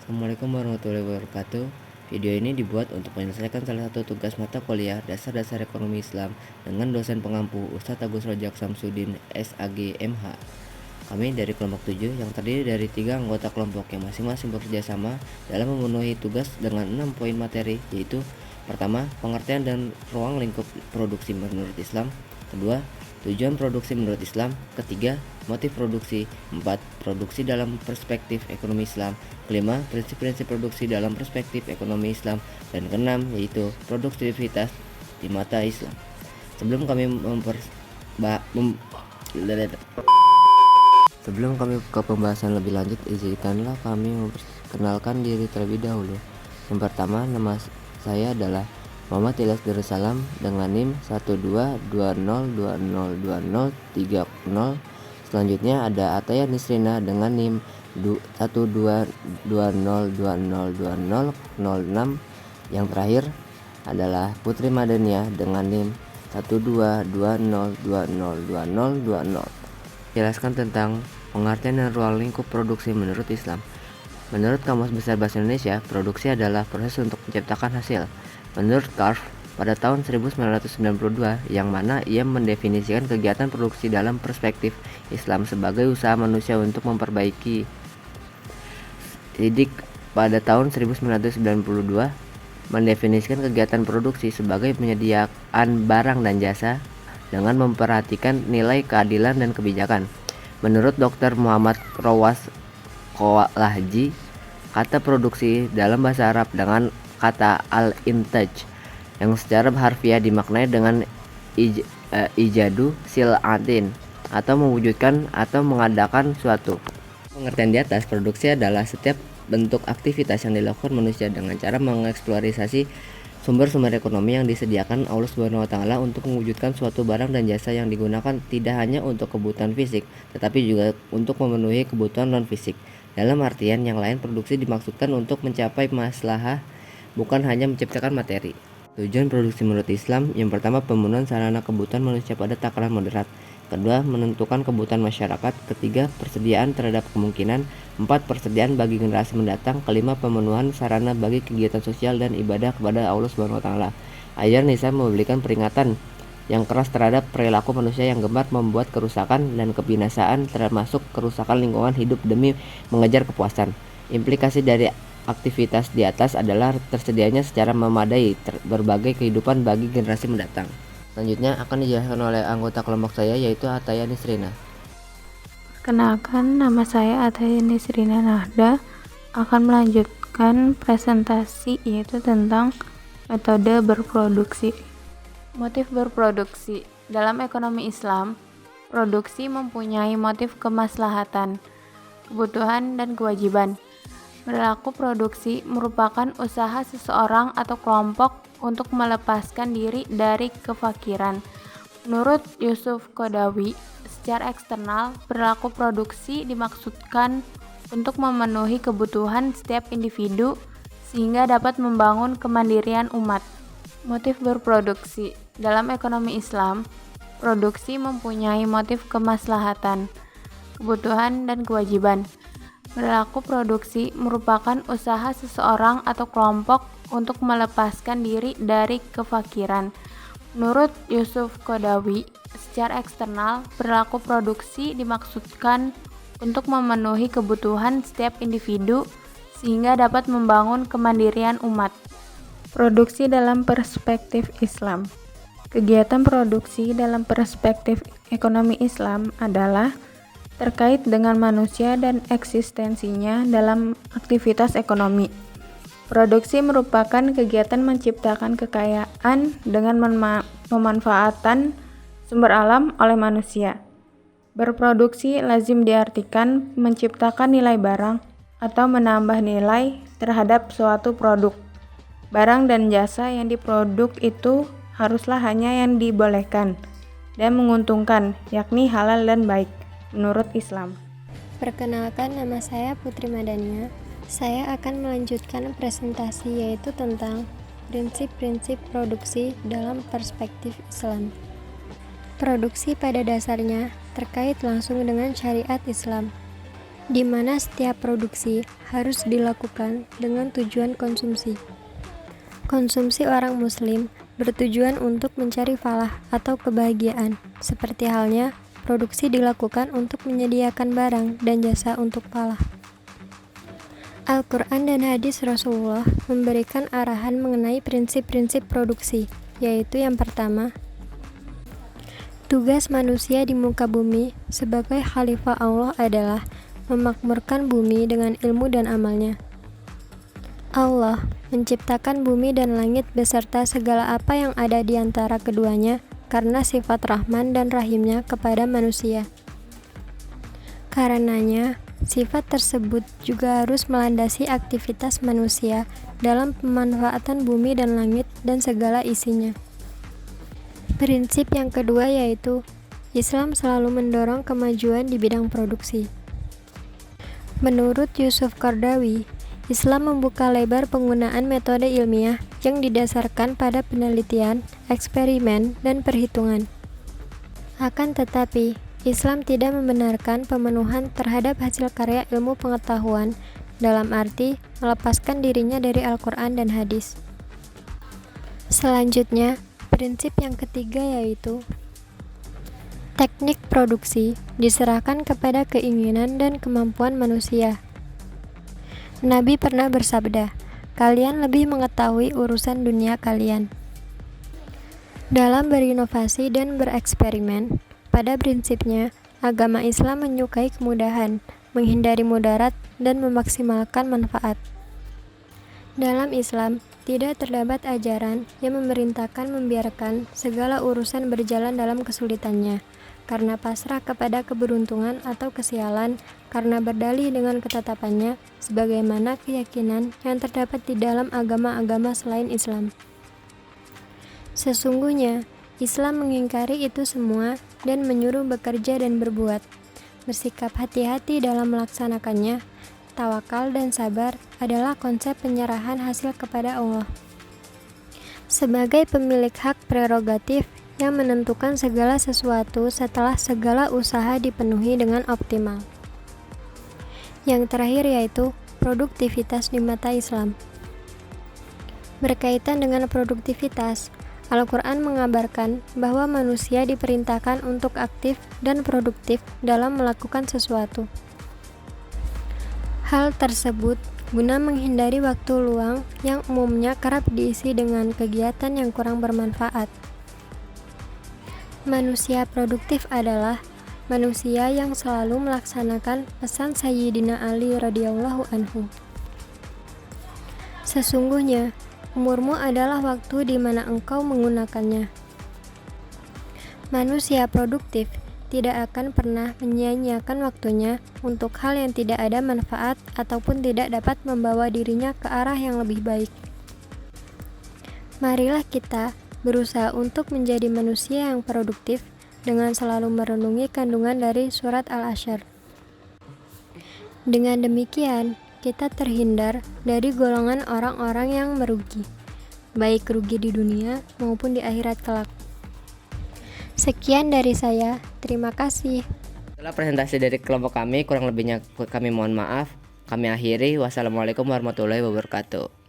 Assalamualaikum warahmatullahi wabarakatuh. Video ini dibuat untuk menyelesaikan salah satu tugas mata kuliah Dasar-Dasar Ekonomi Islam dengan dosen pengampu Ustadz Agus Rojak Samsudin SAG MH. Kami dari kelompok 7 yang terdiri dari 3 anggota kelompok yang masing-masing bekerja sama dalam memenuhi tugas dengan 6 poin materi, yaitu pertama, pengertian dan ruang lingkup produksi menurut Islam. Kedua, tujuan produksi menurut Islam. Ketiga, motif produksi. 4. Produksi dalam perspektif ekonomi Islam. Kelima, prinsip-prinsip produksi dalam perspektif ekonomi Islam. Dan keenam, yaitu produktivitas di mata Islam. Sebelum kami ke pembahasan lebih lanjut, izinkanlah kami memperkenalkan diri terlebih dahulu. Yang pertama, nama saya adalah Muhammad Ilyas Darussalam dengan NIM 12202020030. Selanjutnya ada Ataya Nisrina dengan NIM 12202020006. Yang terakhir adalah Putri Madania dengan NIM 122020020. Jelaskan tentang pengertian dan ruang lingkup produksi menurut Islam. Menurut Kamus Besar Bahasa Indonesia, produksi adalah proses untuk menciptakan hasil. Menurut Karl pada tahun 1992, yang mana ia mendefinisikan kegiatan produksi dalam perspektif Islam sebagai usaha manusia untuk memperbaiki. Sidik pada tahun 1992 mendefinisikan kegiatan produksi sebagai penyediaan barang dan jasa dengan memperhatikan nilai keadilan dan kebijakan. Menurut Dr. Muhammad Rawas Kolahji, kata produksi dalam bahasa Arab dengan kata al-intaj yang secara harfiah dimaknai dengan ijadu sil'atin atau mewujudkan atau mengadakan suatu. Pengertian di atas, produksi adalah setiap bentuk aktivitas yang dilakukan manusia dengan cara mengeksploitasi sumber-sumber ekonomi yang disediakan Allah Subhanahu wa taala untuk mewujudkan suatu barang dan jasa yang digunakan tidak hanya untuk kebutuhan fisik, tetapi juga untuk memenuhi kebutuhan non-fisik. Dalam artian yang lain, produksi dimaksudkan untuk mencapai maslahah, bukan hanya menciptakan materi. Tujuan produksi menurut Islam, yang pertama, pemenuhan sarana kebutuhan manusia pada takaran moderat. Kedua, menentukan kebutuhan masyarakat. Ketiga, persediaan terhadap kemungkinan. 4. Persediaan bagi generasi mendatang. Kelima, pemenuhan sarana bagi kegiatan sosial dan ibadah kepada Allah Subhanahu wa taala. Ayat Nisa memberikan peringatan yang keras terhadap perilaku manusia yang gemar membuat kerusakan dan kebinasaan, termasuk kerusakan lingkungan hidup demi mengejar kepuasan. Implikasi dari aktivitas di atas adalah tersedianya secara memadai berbagai kehidupan bagi generasi mendatang. Selanjutnya akan dijelaskan oleh anggota kelompok saya, yaitu Ataya Nisrina. Perkenalkan, nama saya Ataya Nisrina Nahda, akan melanjutkan presentasi yaitu tentang metode berproduksi. Motif berproduksi. Dalam ekonomi Islam, produksi mempunyai motif kemaslahatan, kebutuhan, dan kewajiban. Perilaku produksi merupakan usaha seseorang atau kelompok untuk melepaskan diri dari kefakiran. Menurut Yusuf Kodawi, secara eksternal, perilaku produksi dimaksudkan untuk memenuhi kebutuhan setiap individu sehingga dapat membangun kemandirian umat. Motif berproduksi. Dalam ekonomi Islam, produksi mempunyai motif kemaslahatan, kebutuhan, dan kewajiban. Perilaku produksi merupakan usaha seseorang atau kelompok untuk melepaskan diri dari kefakiran. Menurut Yusuf Kodawi, secara eksternal, perilaku produksi dimaksudkan untuk memenuhi kebutuhan setiap individu sehingga dapat membangun kemandirian umat. Produksi dalam perspektif Islam. Kegiatan produksi dalam perspektif ekonomi Islam adalah terkait dengan manusia dan eksistensinya dalam aktivitas ekonomi. Produksi merupakan kegiatan menciptakan kekayaan dengan pemanfaatan sumber alam oleh manusia. Berproduksi lazim diartikan menciptakan nilai barang atau menambah nilai terhadap suatu produk. Barang dan jasa yang diproduk itu haruslah hanya yang dibolehkan dan menguntungkan, yakni halal dan baik menurut Islam. Perkenalkan, nama saya Putri Madania. Saya akan melanjutkan presentasi yaitu tentang prinsip-prinsip produksi dalam perspektif Islam. Produksi pada dasarnya terkait langsung dengan syariat Islam. di mana setiap produksi harus dilakukan dengan tujuan konsumsi. Konsumsi orang Muslim bertujuan untuk mencari falah atau kebahagiaan, seperti halnya produksi dilakukan untuk menyediakan barang dan jasa untuk falah. Al-Quran dan hadis Rasulullah memberikan arahan mengenai prinsip-prinsip produksi, yaitu yang pertama, tugas manusia di muka bumi sebagai khalifah Allah adalah memakmurkan bumi dengan ilmu dan amalnya. Allah menciptakan bumi dan langit beserta segala apa yang ada di antara keduanya karena sifat Rahman dan Rahimnya kepada manusia. Karenanya, sifat tersebut juga harus melandasi aktivitas manusia dalam pemanfaatan bumi dan langit dan segala isinya. Prinsip yang kedua yaitu Islam selalu mendorong kemajuan di bidang produksi. Menurut Yusuf Qaradawi, Islam membuka lebar penggunaan metode ilmiah yang didasarkan pada penelitian, eksperimen, dan perhitungan. Akan tetapi, Islam tidak membenarkan pemenuhan terhadap hasil karya ilmu pengetahuan dalam arti melepaskan dirinya dari Al-Quran dan hadis. Selanjutnya, prinsip yang ketiga yaitu teknik produksi diserahkan kepada keinginan dan kemampuan manusia. Nabi pernah bersabda, "Kalian lebih mengetahui urusan dunia kalian." Dalam berinovasi dan bereksperimen, pada prinsipnya, agama Islam menyukai kemudahan, menghindari mudarat, dan memaksimalkan manfaat. Dalam Islam, tidak terdapat ajaran yang memerintahkan membiarkan segala urusan berjalan dalam kesulitannya, karena pasrah kepada keberuntungan atau kesialan, karena berdalih dengan ketetapannya, sebagaimana keyakinan yang terdapat di dalam agama-agama selain Islam. Sesungguhnya, Islam mengingkari itu semua dan menyuruh bekerja dan berbuat, bersikap hati-hati dalam melaksanakannya. Tawakal dan sabar adalah konsep penyerahan hasil kepada Allah. Sebagai pemilik hak prerogatif yang menentukan segala sesuatu setelah segala usaha dipenuhi dengan optimal. Yang terakhir yaitu produktivitas di mata Islam. Berkaitan dengan produktivitas, Al-Quran mengabarkan bahwa manusia diperintahkan untuk aktif dan produktif dalam melakukan sesuatu. Hal tersebut guna menghindari waktu luang yang umumnya kerap diisi dengan kegiatan yang kurang bermanfaat. Manusia produktif adalah manusia yang selalu melaksanakan pesan Sayyidina Ali radhiyallahu anhu. Sesungguhnya, umurmu adalah waktu di mana engkau menggunakannya. Manusia produktif tidak akan pernah menyia-nyiakan waktunya untuk hal yang tidak ada manfaat ataupun tidak dapat membawa dirinya ke arah yang lebih baik. Marilah kita berusaha untuk menjadi manusia yang produktif dengan selalu merenungi kandungan dari surat Al-Asyr. Dengan demikian, kita terhindar dari golongan orang-orang yang merugi, baik rugi di dunia maupun di akhirat kelak. Sekian dari saya, terima kasih. Setelah presentasi dari kelompok kami, kurang lebihnya kami mohon maaf. Kami akhiri. Wassalamualaikum warahmatullahi wabarakatuh.